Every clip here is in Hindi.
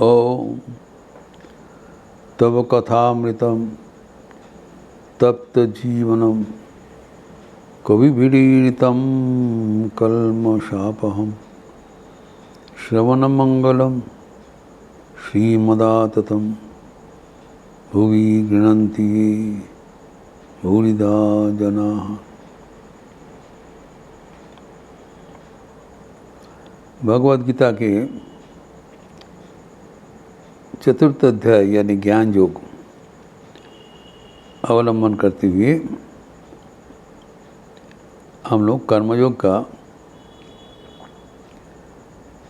ओम तव कथामृतम तप्त जीवनम कविभिरीडितं कल्मषापहं श्रवणमंगलम श्रीमदाततं भुवि गृह्णन्ति ये भूरिदा जनाः। भगवद गीता के चतुर्थ अध्याय यानी ज्ञान योग अवलंबन करते हुए हम लोग कर्मयोग का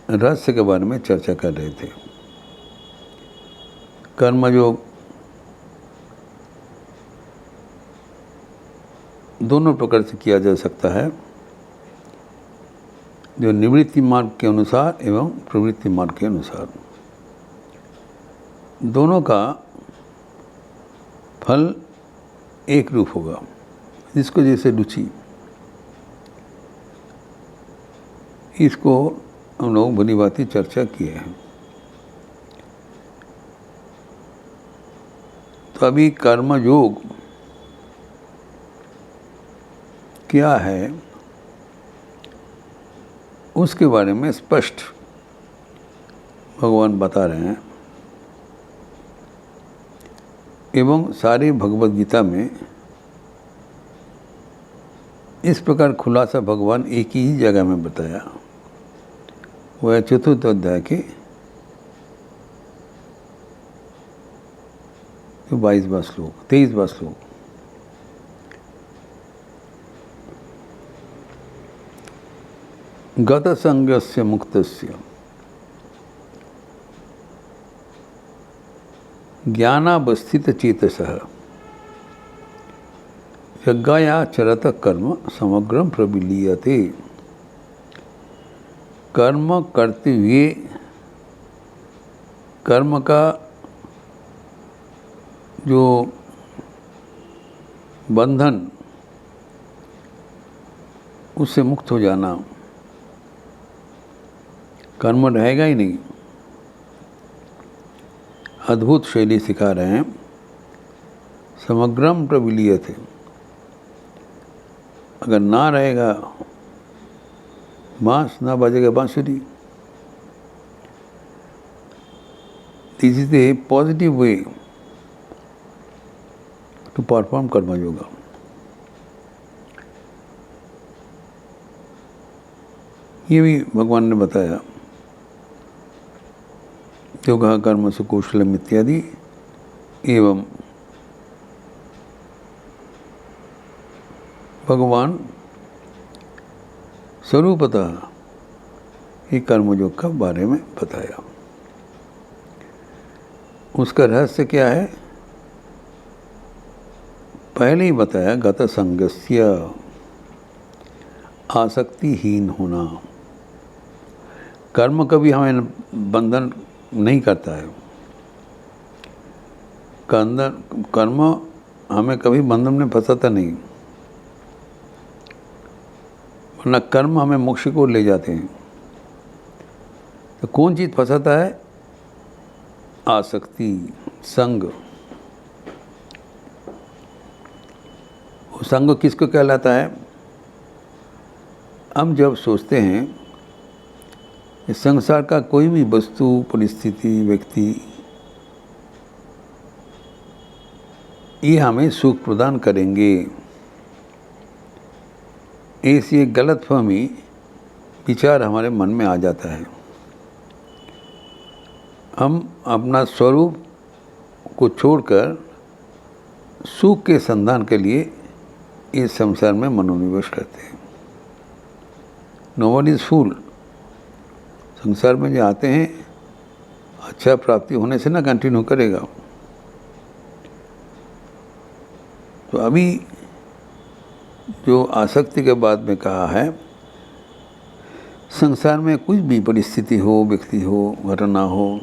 रहस्य के बारे में चर्चा कर रहे थे। कर्मयोग दोनों प्रकार से किया जा सकता है, जो निवृत्ति मार्ग के अनुसार एवं प्रवृत्ति मार्ग के अनुसार। दोनों का फल एक रूप होगा, जिसको जैसे रुचि। इसको हम लोग भली भांति चर्चा किए हैं। तो अभी कर्मयोग क्या है उसके बारे में स्पष्ट भगवान बता रहे हैं, एवं सारी भगवद गीता में इस प्रकार खुलासा भगवान एक ही जगह में बताया। वह चतुर्थ अध्याय के 22वां श्लोक 23वां श्लोक। गत संगस्य मुक्तस्य ज्ञानावस्थित चेतसः यज्ञाचरत कर्म समग्रम प्रविलीयते। कर्म करते हुए कर्म का जो बंधन, उससे मुक्त हो जाना, कर्म रहेगा ही नहीं। अद्भुत शैली सिखा रहे हैं। समग्रम प्रविलीयते, अगर ना रहेगा बांस, ना बजेगा बांसुरी। This is a positive way to perform karma yoga. ये भी भगवान ने बताया, योगा कर्म सुकौशलम इत्यादि। एवं भगवान स्वरूपतः ही कर्मयोग का बारे में बताया। उसका रहस्य क्या है पहले ही बताया। गत संगस्य, आसक्तिहीन होना। कर्म कभी हमें बंधन नहीं करता है। कर्म हमें कभी बंधन में फंसाता नहीं, वरना कर्म हमें मोक्ष को ले जाते हैं। तो कौन चीज़ फंसाता है? आसक्ति, संग। वो संग किसको कहलाता है? हम जब सोचते हैं कि संसार का कोई भी वस्तु, परिस्थिति, व्यक्ति ये हमें सुख प्रदान करेंगे, ऐसी एक गलतफहमी विचार हमारे मन में आ जाता है। हम अपना स्वरूप को छोड़कर सुख के संधान के लिए इस संसार में मनोनिवेश करते हैं। Nobody is full. संसार में जो आते हैं, अच्छा प्राप्ति होने से ना कंटिन्यू करेगा। तो अभी जो आसक्ति के बाद में कहा है, संसार में कुछ भी परिस्थिति हो, व्यक्ति हो, घटना हो,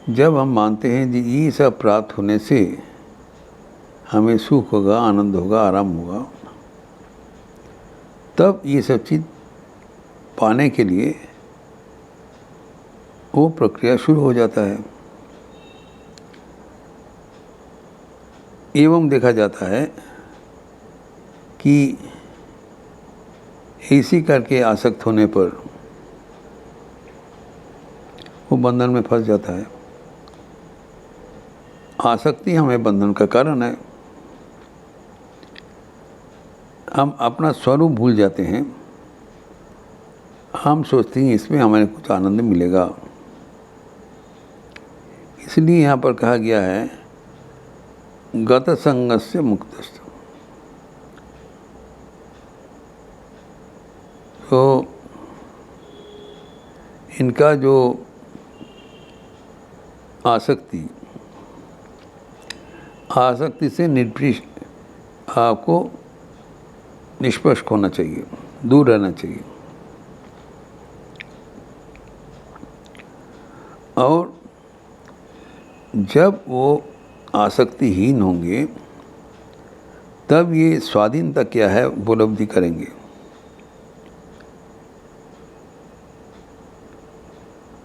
जब हम मानते हैं कि ये सब प्राप्त होने से हमें सुख होगा, आनंद होगा, आराम होगा, तब ये सब चीज़ पाने के लिए वो प्रक्रिया शुरू हो जाता है। एवं देखा जाता है कि ऐसी करके आसक्त होने पर वो बंधन में फंस जाता है। आसक्ति हमें बंधन का कारण है। हम अपना स्वरूप भूल जाते हैं। हम सोचते हैं इसमें हमें कुछ आनंद मिलेगा, इसलिए यहाँ पर कहा गया है गत संगस्य मुक्तस्त। तो इनका जो आसक्ति से निर्पृष्ट आपको निष्पक्ष होना चाहिए, दूर रहना चाहिए। और जब वो आसक्तिहीन होंगे तब ये स्वाधीनता क्या है उपलब्धि करेंगे।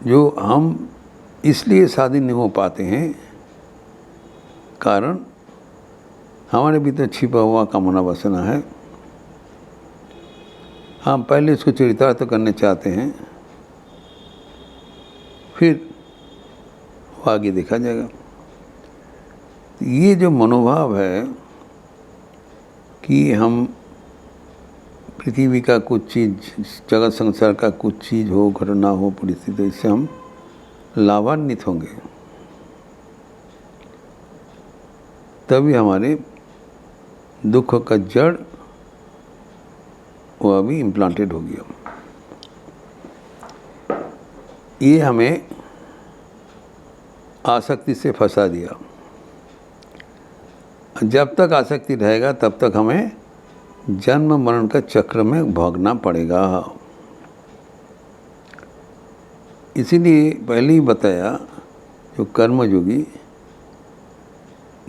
जो हम इसलिए स्वाधीन नहीं हो पाते हैं, कारण हमारे भीतर छिपा हुआ कामना वासना है। हम पहले इसको चरितार्थ करने चाहते हैं, फिर आगे देखा जाएगा। ये जो मनोभाव है कि हम पृथ्वी का कुछ चीज़, जगत संसार का कुछ चीज़ हो, घटना हो, परिस्थिति, इससे हम लाभान्वित होंगे, तभी हमारे दुख का जड़ वो अभी इम्प्लांटेड हो गया। ये हमें आसक्ति से फंसा दिया। जब तक आसक्ति रहेगा तब तक हमें जन्म मरण का चक्र में भोगना पड़ेगा। इसीलिए पहले ही बताया, जो कर्मयोगी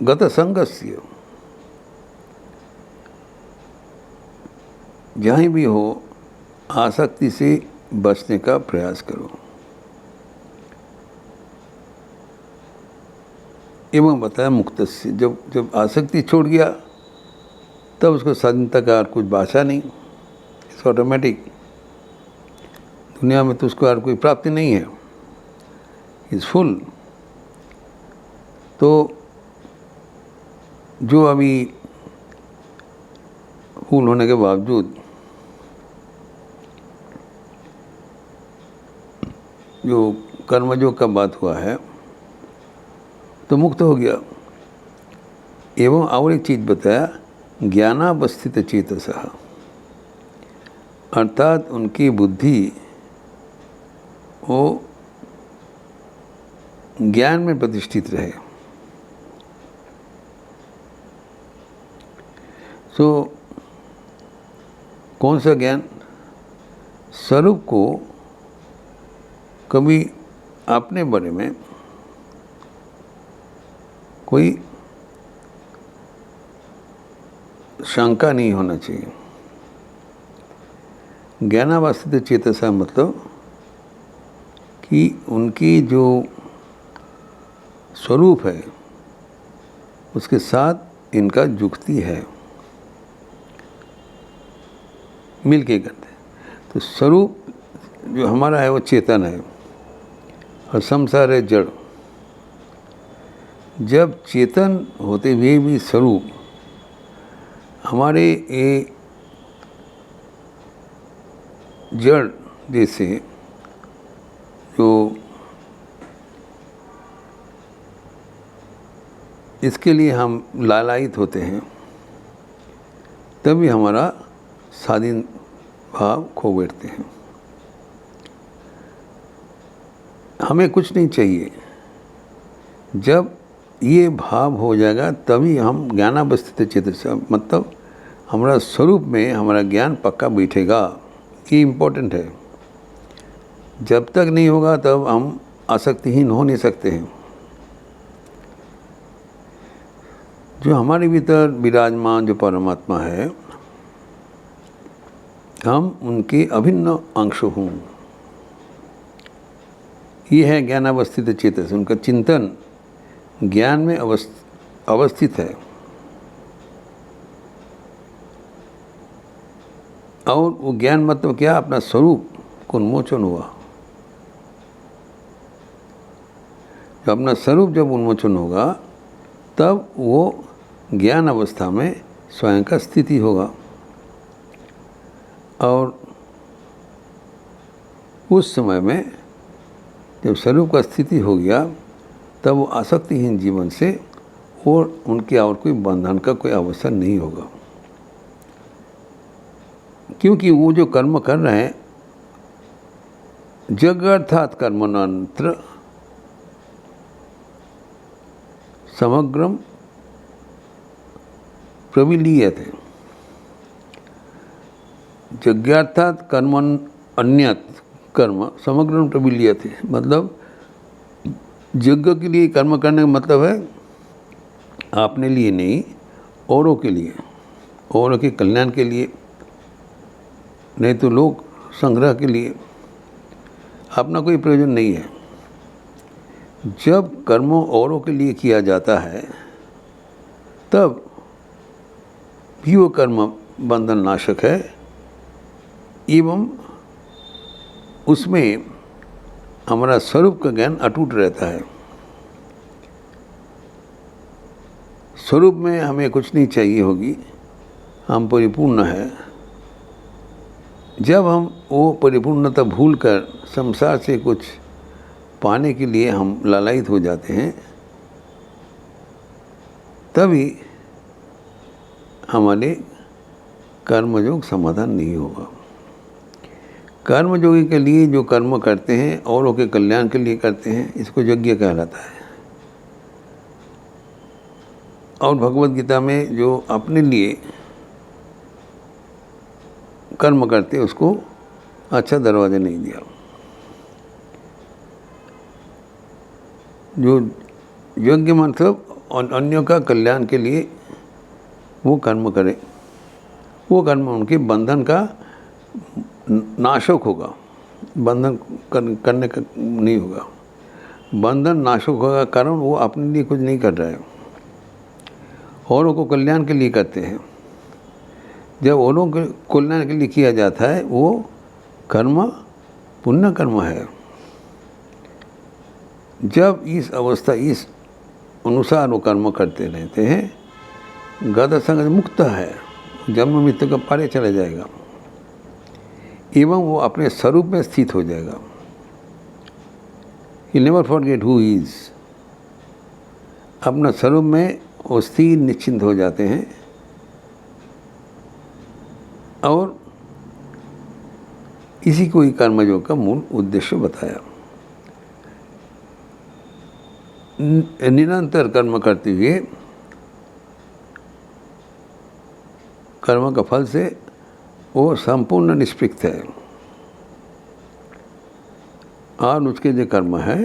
गत संगस्य, जहाँ भी हो आसक्ति से बचने का प्रयास करो। एवं बताया मुक्त से, जब आसक्ति छोड़ गया तब उसको स्वाधीनता का और कुछ भाषा नहीं, इट्स ऑटोमेटिक। दुनिया में तो उसको और कोई प्राप्ति नहीं है, इज फुल। तो जो अभी फूल होने के बावजूद जो कर्मयोग का बात हुआ है तो मुक्त हो गया। एवं और एक चीज़ बताया, ज्ञानावस्थित चेतसः, अर्थात उनकी बुद्धि वो ज्ञान में प्रतिष्ठित रहे। तो कौन सा ज्ञान? स्वरूप को कभी अपने बारे में कोई शंका नहीं होना चाहिए। ज्ञानावस्थित चेतसा मतलब कि उनकी जो स्वरूप है उसके साथ इनका जुक्ति है, मिल के करते हैं। तो स्वरूप जो हमारा है वो चेतन है और संसार है जड़। जब चेतन होते हुए भी स्वरूप हमारे ये जड़ जैसे जो इसके लिए हम लालायित होते हैं, तभी हमारा स्वाधीन भाव खो बैठते हैं। हमें कुछ नहीं चाहिए। जब ये भाव हो जाएगा तभी हम ज्ञानावस्थित चेतसा, मतलब हमारा स्वरूप में हमारा ज्ञान पक्का बैठेगा। ये इम्पोर्टेंट है। जब तक नहीं होगा तब हम आसक्तिहीन हो नहीं सकते हैं। जो हमारे भीतर विराजमान जो परमात्मा है, हम उनके अभिन्न अंश हों, ये है ज्ञान अवस्थित चेतस, उनका चिंतन ज्ञान में अवस्थित है। और वो ज्ञान मतलब क्या, अपना स्वरूप को उन्मोचन हुआ। जब अपना स्वरूप जब उन्मोचन होगा तब वो ज्ञान अवस्था में स्वयं का स्थिति होगा। और उस समय में जब स्वरूप का स्थिति हो गया तब वो आसक्तिहीन जीवन से और उनके और कोई बंधन का कोई अवसर नहीं होगा, क्योंकि वो जो कर्म कर रहे हैं जग अर्थात कर्मणांतर समग्रम प्रविलीयते। यज्ञार्थात कर्म अन्यत कर्म समग्रम प्रविलीयते, मतलब यज्ञ के लिए कर्म करने का मतलब है अपने लिए नहीं, औरों के लिए, औरों के कल्याण के लिए, नहीं तो लोक संग्रह के लिए, अपना कोई प्रयोजन नहीं है। जब कर्म औरों के लिए किया जाता है तब भी वो कर्म बंधन नाशक है एवं उसमें हमारा स्वरूप का ज्ञान अटूट रहता है। स्वरूप में हमें कुछ नहीं चाहिए होगी, हम परिपूर्ण है। जब हम वो परिपूर्णता भूलकर संसार से कुछ पाने के लिए हम लालायित हो जाते हैं, तभी हमारे कर्मयोग समाधान नहीं होगा। कर्मयोगी के लिए जो कर्म करते हैं औरों के कल्याण के लिए करते हैं, इसको यज्ञ कहलाता है। और भगवद गीता में जो अपने लिए कर्म करते हैं उसको अच्छा दरवाजा नहीं दिया। जो यज्ञ मतलब अन्यों का कल्याण के लिए वो कर्म करें, वो कर्म उनके बंधन का नाशक होगा, बंधन करने का नहीं होगा। बंधन नाशक होगा कारण वो अपने लिए कुछ नहीं कर रहा है, औरों को कल्याण के लिए करते हैं। जब औरों के कल्याण के लिए किया जाता है वो कर्म पुण्य कर्म है। जब इस अवस्था इस अनुसार वो कर्म करते रहते हैं, गत संग मुक्त है, जन्म मृत्यु का पारे चला जाएगा एवं वो अपने स्वरूप में स्थित हो जाएगा। He never forget who is, अपना स्वरूप में वो स्थिर निश्चिंत हो जाते हैं। और इसी को ही कर्मयोग का मूल उद्देश्य बताया। निरंतर कर्म करते हुए कर्म का फल से वो संपूर्ण निष्पृक्त है। और उसके जो कर्म है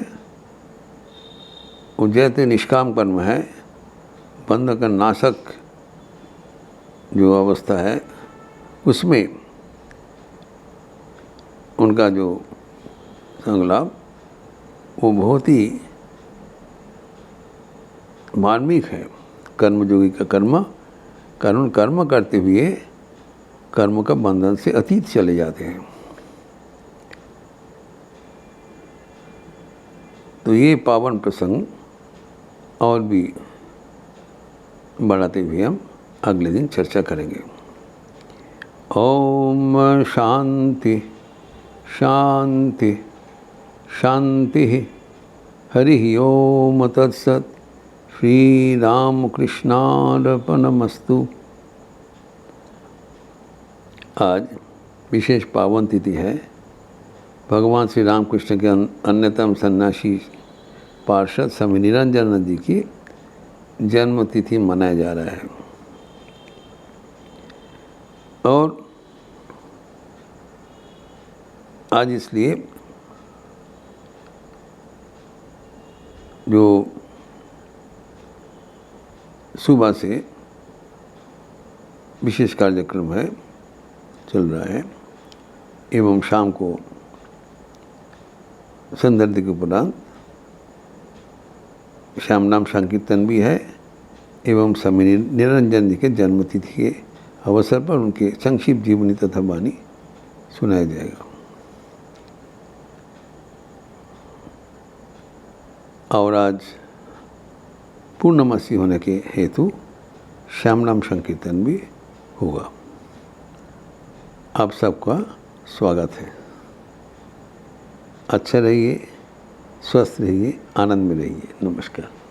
वो जैसे निष्काम कर्म है, बंध का नाशक जो अवस्था है उसमें उनका जो संगलाभ वो बहुत ही मार्मिक है। कर्मयोगी का कर्म करते हुए कर्म का बंधन से अतीत चले जाते हैं। तो ये पावन प्रसंग और भी बढ़ाते हुए हम अगले दिन चर्चा करेंगे। ओम शांति शांति शांति। हरि ओम तत्सत। श्री राम कृष्णार्पणमस्तु। आज विशेष पावन तिथि है। भगवान श्री रामकृष्ण के अन्यतम सन्यासी पार्षद स्वामी निरंजन जी की जन्म तिथि मनाया जा रहा है। और आज इसलिए जो सुबह से विशेष कार्यक्रम है चल रहा है एवं शाम को संदर्भ के उपरांत श्याम नाम संकीर्तन भी है एवं स्वामी निरंजन जी के जन्मतिथि के अवसर पर उनके संक्षिप्त जीवनी तथा वाणी सुनाया जाएगा। और आज पूर्णमासी होने के हेतु श्याम नाम संकीर्तन भी होगा। आप सबका स्वागत है। अच्छा रहिए, स्वस्थ रहिए, आनंद में रहिए। नमस्कार।